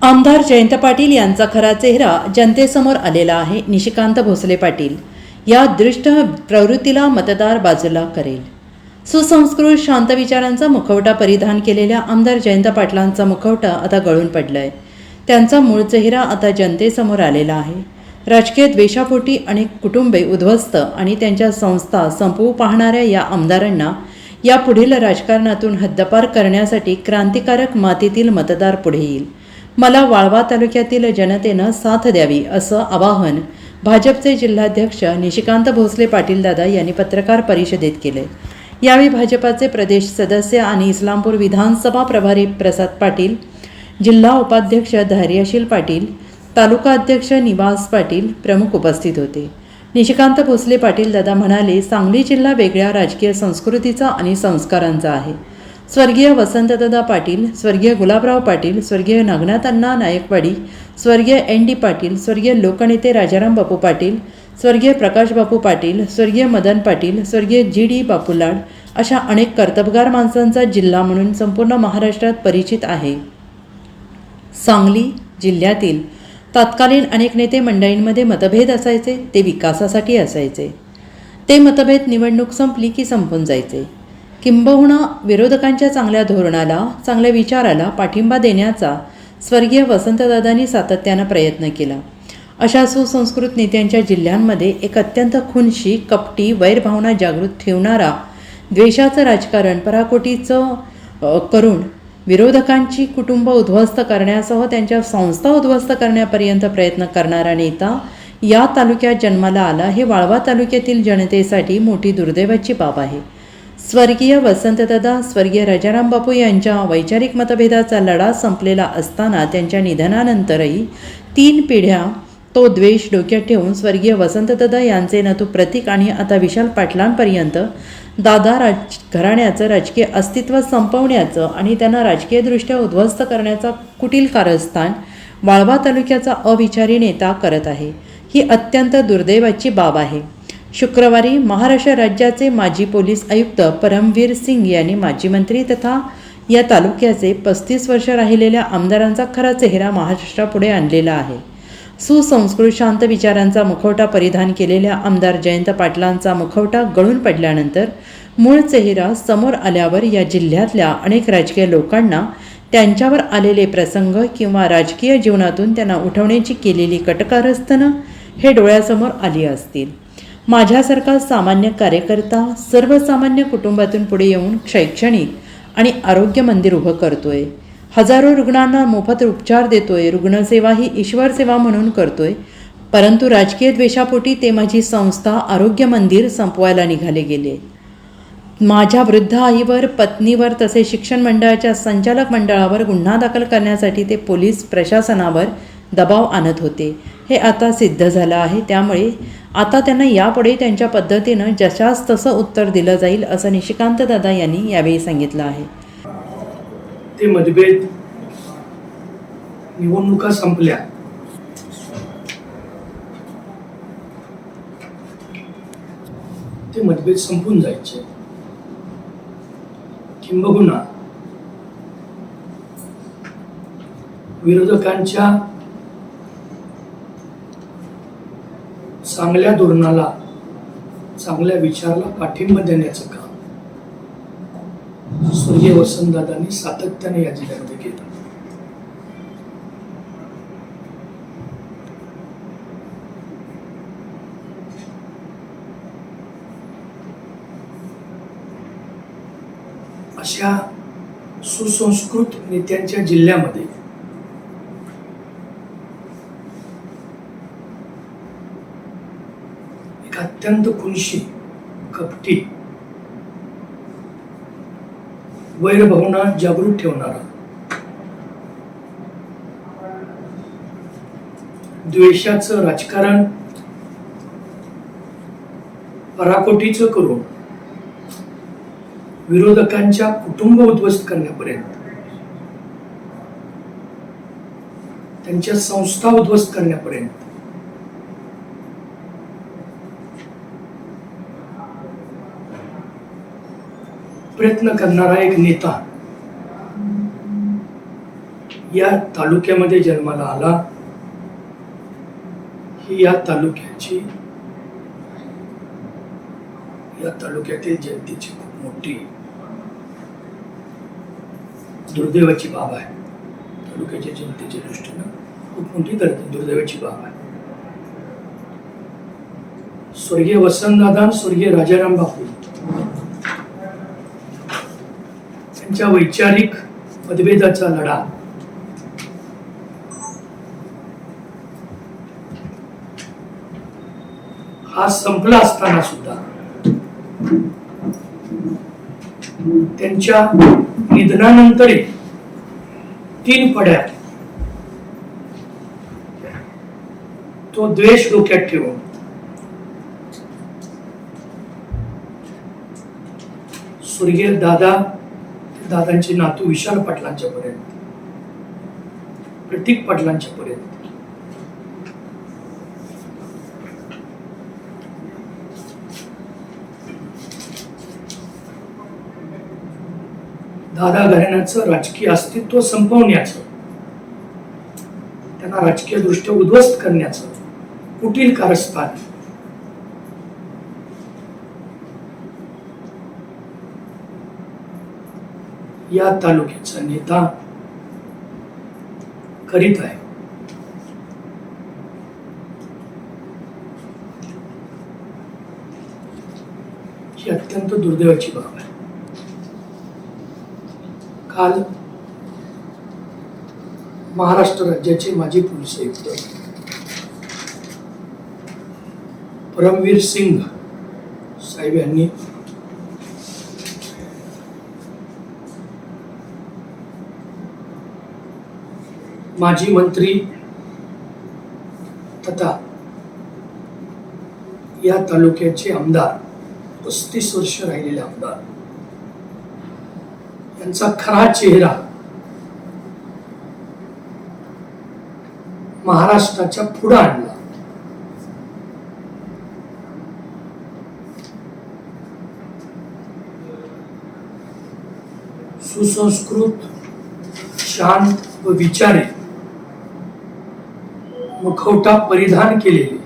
आमदार जयंत पाटील यांचा खरा चेहरा जनतेसमोर आलेला आहे. निशिकांत भोसले पाटील या दृष्ट प्रवृत्तीला मतदार बाजूला करेल. सुसंस्कृत शांत विचारांचा मुखवटा परिधान केलेल्या आमदार जयंत पाटलांचा मुखवटा आता गळून पडलाय. त्यांचा मूळ चेहरा आता जनतेसमोर आलेला आहे. राजकीय द्वेषापोटी अनेक कुटुंबे उद्ध्वस्त आणि त्यांच्या संस्था संपवू पाहणाऱ्या या आमदारांना या पुढील राजकारणातून हद्दपार करण्यासाठी क्रांतिकारक मातीतील मतदार पुढे येईल. मला वाळवा तालुक्यातील जनतेनं साथ द्यावी असं आवाहन भाजपचे जिल्हाध्यक्ष निशिकांत भोसले पाटील दादा यांनी पत्रकार परिषदेत केले. यावेळी भाजपाचे प्रदेश सदस्य आणि इस्लामपूर विधानसभा प्रभारी प्रसाद पाटील, जिल्हा उपाध्यक्ष धैर्यशील पाटील, तालुका अध्यक्ष निवास पाटील प्रमुख उपस्थित होते. निशिकांत भोसले पाटील दादा म्हणाले, सांगली जिल्हा वेगळ्या राजकीय संस्कृतीचा आणि संस्कारांचा आहे. स्वर्गीय वसंतदादा पाटील, स्वर्गीय गुलाबराव पाटील, स्वर्गीय नागनाथ अण्णा नायकवाडी, स्वर्गीय एन.डी. पाटील, स्वर्गीय लोकनेते राजाराम बापू पाटील, स्वर्गीय प्रकाश बापू पाटील, स्वर्गीय मदन पाटील, स्वर्गीय जी.डी. बापूलाड अशा अनेक कर्तबगार माणसांचा जिल्हा म्हणून संपूर्ण महाराष्ट्रात परिचित आहे. सांगली जिल्ह्यातील तत्कालीन अनेक नेते मंडळींमध्ये मतभेद असायचे. ते विकासासाठी असायचे. ते मतभेद निवडणूक संपली की संपून जायचे. किंबहुना विरोधकांच्या चांगल्या धोरणाला, चांगल्या विचाराला पाठिंबा देण्याचा स्वर्गीय वसंतदादांनी सातत्यानं प्रयत्न केला. अशा सुसंस्कृत नेत्यांच्या जिल्ह्यांमध्ये एक अत्यंत खुनशी, कपटी, वैरभावना जागृत ठेवणारा, द्वेषाचं राजकारण पराकोटीचं करून विरोधकांची कुटुंब उद्ध्वस्त करण्यासह त्यांच्या संस्था उद्ध्वस्त करण्यापर्यंत प्रयत्न करणारा नेता या तालुक्यात जन्माला आला, हे वाळवा तालुक्यातील जनतेसाठी मोठी दुर्दैवाची बाब आहे. स्वर्गीय वसंतदादा, स्वर्गीय राजाराम बापू यांच्या वैचारिक मतभेदाचा लढा संपलेला असताना त्यांच्या निधनानंतरही 3 पिढ्या तो द्वेष डोक्यात ठेवून स्वर्गीय वसंतदादा यांचे नातू प्रतीक आणि आता विशाल पाटलांपर्यंत दादा घराण्याचं राजकीय अस्तित्व संपवण्याचं आणि त्यांना राजकीयदृष्ट्या उद्ध्वस्त करण्याचा कुटील कारस्थान वाळवा तालुक्याचा अविचारी नेता करत आहे. ही अत्यंत दुर्दैवाची बाब आहे. शुक्रवारी महाराष्ट्र राज्याचे माजी पोलीस आयुक्त परमवीर सिंग यांनी माजी मंत्री तथा या तालुक्याचे 35 वर्ष राहिलेल्या आमदारांचा खरा चेहरा महाराष्ट्रापुढे आणलेला आहे. सुसंस्कृत शांत विचारांचा मुखवटा परिधान केलेल्या आमदार जयंत पाटलांचा मुखवटा गळून पडल्यानंतर मूळ चेहरा समोर आल्यावर या जिल्ह्यातल्या अनेक राजकीय लोकांना त्यांच्यावर आलेले प्रसंग किंवा राजकीय जीवनातून त्यांना उठवण्याची केलेली कटकारस्थानं हे डोळ्यासमोर आली असतील. माझ्यासारखा सामान्य कार्यकर्ता सर्वसामान्य कुटुंबातून पुढे येऊन शैक्षणिक आणि आरोग्य मंदिर उभं करतोय. हजारो रुग्णांना मोफत उपचार देतोय. रुग्णसेवा ही ईश्वर सेवा म्हणून करतोय. परंतु राजकीय द्वेषापोटी ते माझी संस्था आरोग्य मंदिर संपवायला निघाले गेले. माझ्या वृद्ध आईवर, पत्नीवर तसेच शिक्षण मंडळाच्या संचालक मंडळावर गुन्हा दाखल करण्यासाठी ते पोलीस प्रशासनावर दबाव आणत होते. हे आता सिद्ध झालं आहे. त्यामुळे आता त्यांना यापुढे त्यांच्या पद्धतीनं जशास तसं उत्तर दिलं जाईल असं निशिकांत दादा यांनी यावेळी सांगितलं आहे. ते मतभेद निवडणुका संपल्या, ते मतभेद संपून जायचे. किंबहुना विरोधकांच्या चांगल्या धोरणाला, चांगल्या विचाराला पाठिंबा देण्याचं काम स्वर्गीय वसंतदादांनी सातत्याने या जिल्ह्यामध्ये केलं. अशा सुसंस्कृत नेत्यांच्या जिल्ह्यामध्ये एक अत्यंत खुनशी, कपटी, वैरभावना जागृत ठेवणारा, द्वेषाचं राजकारण पराकोटीचं करून विरोधकांच्या कुटुंब उद्ध्वस्त करण्यापर्यंत, त्यांच्या संस्था उद्ध्वस्त करण्यापर्यंत प्रयत्न करणारा एक नेता या तालुक्यामध्ये जन्माला आला, ही या तालुक्यातील जनतेची खूप मोठी दुर्दैवाची बाब आहे. तालुक्याच्या जनतेच्या दृष्टीनं खूप मोठी दुर्दैवाची बाब आहे. स्वर्गीय वसंतदादा, स्वर्गीय राजाराम बापू यांच्या वैचारिक मतभेदाचा लढा हा संपला असताना सुद्धा त्यांच्या निधनानंतर 3 पड्यात तो द्वेष डोक्यात ठेवून स्वर्गीय दादांचे नातू विशाल पाटलांच्या पर्यंत, प्रतीक पाटलांच्या पर्यंत दादा घराण्याचं राजकीय अस्तित्व संपवण्याचं, त्यांना राजकीय दृष्ट्या उद्ध्वस्त करण्याचं कुटील कारस्थान या तालुक्याचा नेता करीत आहे. ही अत्यंत दुर्दैवाची बाब आहे. काल महाराष्ट्र राज्याचे माजी पोलीस आयुक्त परमवीर सिंग साहेब यांनी माजी मंत्री तथा या तालुक्याचे आमदार, 35 वर्ष राहिलेले आमदार, यांचा खरा चेहरा महाराष्ट्राच्या पुढे आणला. सुसंस्कृत, शांत व विचारी मुखवटा परिधान केलेले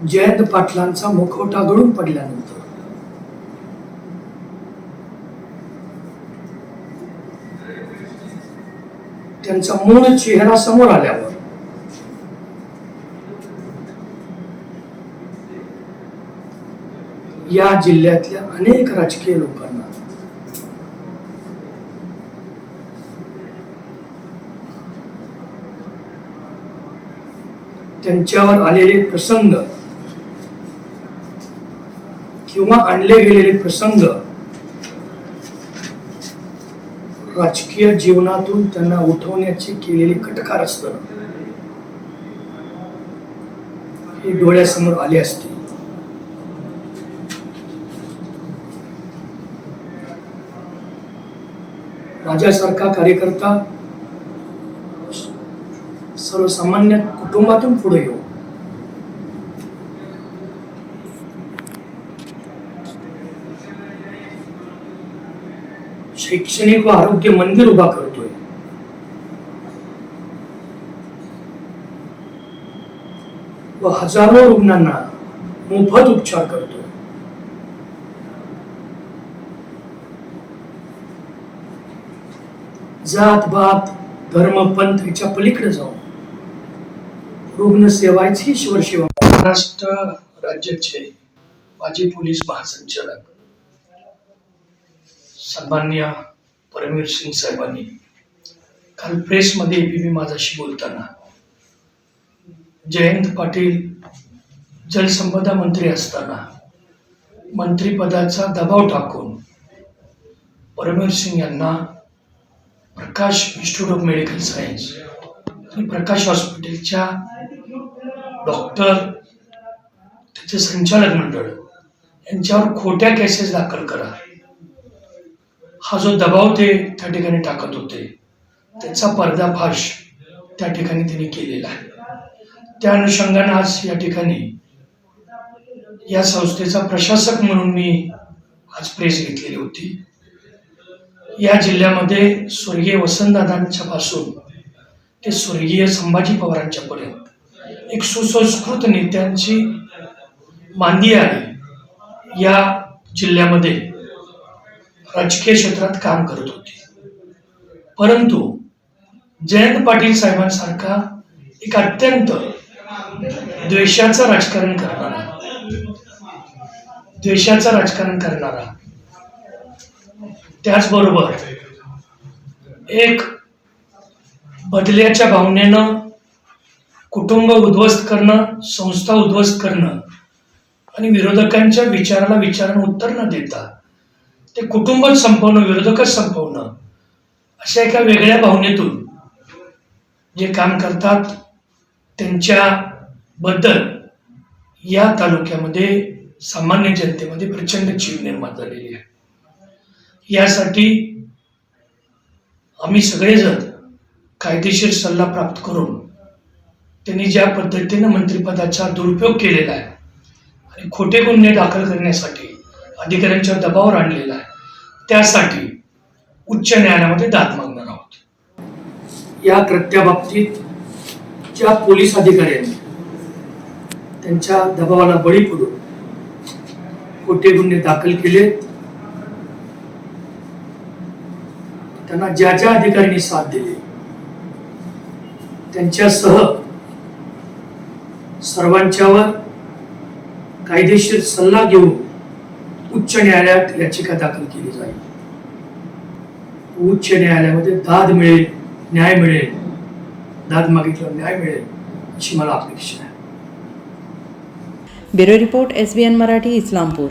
जयंत पाटलांचा मुखवटा गळून पडल्यानंतर त्यांचा मूळ चेहरा समोर आल्यावर या जिल्ह्यातल्या अनेक राजकीय लोकांना त्यांच्यावर आलेले प्रसंग किंवा आणले गेलेले प्रसंग राजकीय जीवनातून त्यांना उठवण्याची केलेली कटकारस्थान हे डोळ्यासमोर आले असते. माझ्यासारखा कार्यकर्ता सर्वसामान्य कुटुंबातून पुढे येऊ शैक्षणिक व आरोग्य मंदिर उभा करतोय. व हजारो रुग्णांना मोफत उपचार करतोय. जात भात धर्म पंथ याच्या पलीकडे जाऊन रुग्णसेवाची ईश्वरसेवा. महाराष्ट्र राज्याचे माजी पोलीस महासंचालक सन्माननीय परमवीर सिंग साहेबांनी काल प्रेसमध्ये एबीपी माझ्याशी बोलताना जयंत पाटील जलसंपदा मंत्री असताना मंत्रिपदाचा दबाव टाकून परमवीर सिंग यांना प्रकाश इन्स्टिट्यूट ऑफ मेडिकल सायन्स आणि प्रकाश हॉस्पिटलच्या डॉक्टर, त्याचे संचालक मंडळ यांच्यावर खोट्या केसेस दाखल करा, हा जो दबाव ते त्या ठिकाणी टाकत होते त्याचा पर्दाफाश त्या ठिकाणी त्यांनी केलेला आहे. त्या अनुषंगाने आज या ठिकाणी या संस्थेचा प्रशासक म्हणून मी आज प्रेस घेतलेली होती. या जिल्ह्यामध्ये स्वर्गीय वसंतदादांच्या पासून ते स्वर्गीय संभाजी पवारांच्या पर्यंत एक सुसंस्कृत नेत्यांची मांदी आहे. या जिल्ह्यामध्ये राजकीय क्षेत्रात काम करत होती. परंतु जयंत पाटील साहेबांसारखा एक अत्यंत द्वेषाचं राजकारण करणारा त्याचबरोबर एक बदल्याच्या भावनेनं कुटुंब उद्ध्वस्त करणं, संस्था उद्ध्वस्त करणं आणि विरोधकांच्या विचारानं उत्तर न देता ते कुटुंबच संपवणं, विरोधकच संपवणं, अशा एका वेगळ्या भावनेतून जे काम करतात त्यांच्याबद्दल या तालुक्यामध्ये सामान्य जनतेमध्ये प्रचंड चीड निर्माण झालेली आहे. यासाठी आम्ही सगळेजण कायदेशीर सल्ला प्राप्त करून त्यांनी ज्या पद्धतीनं मंत्रिपदाचा दुरुपयोग केलेला आहे आणि खोटे गुन्हे दाखल करण्यासाठी अधिकाऱ्यांच्या दबावावर आणलेला आहे, त्यासाठी उच्च न्यायालयामध्ये दाद मागणार आहोत. या कृत्याबाबतीत ज्या पोलीस अधिकाऱ्यांनी त्यांच्या दबावाला बळी पडून खोटे गुन्हे दाखल केले, त्यांना ज्या ज्या अधिकाऱ्यांनी साथ दिली त्यांच्यासह सर्वांच्यावर कायदेशीर सल्ला घेऊन उच्च न्यायालयात याचिका दाखल केली जाईल. उच्च न्यायालयामध्ये दाद मिळेल, न्याय मिळेल, दाद मागितल्यावर न्याय मिळेल अशी मला अपेक्षा आहे. Bureau report SBN Marathi, Islampur.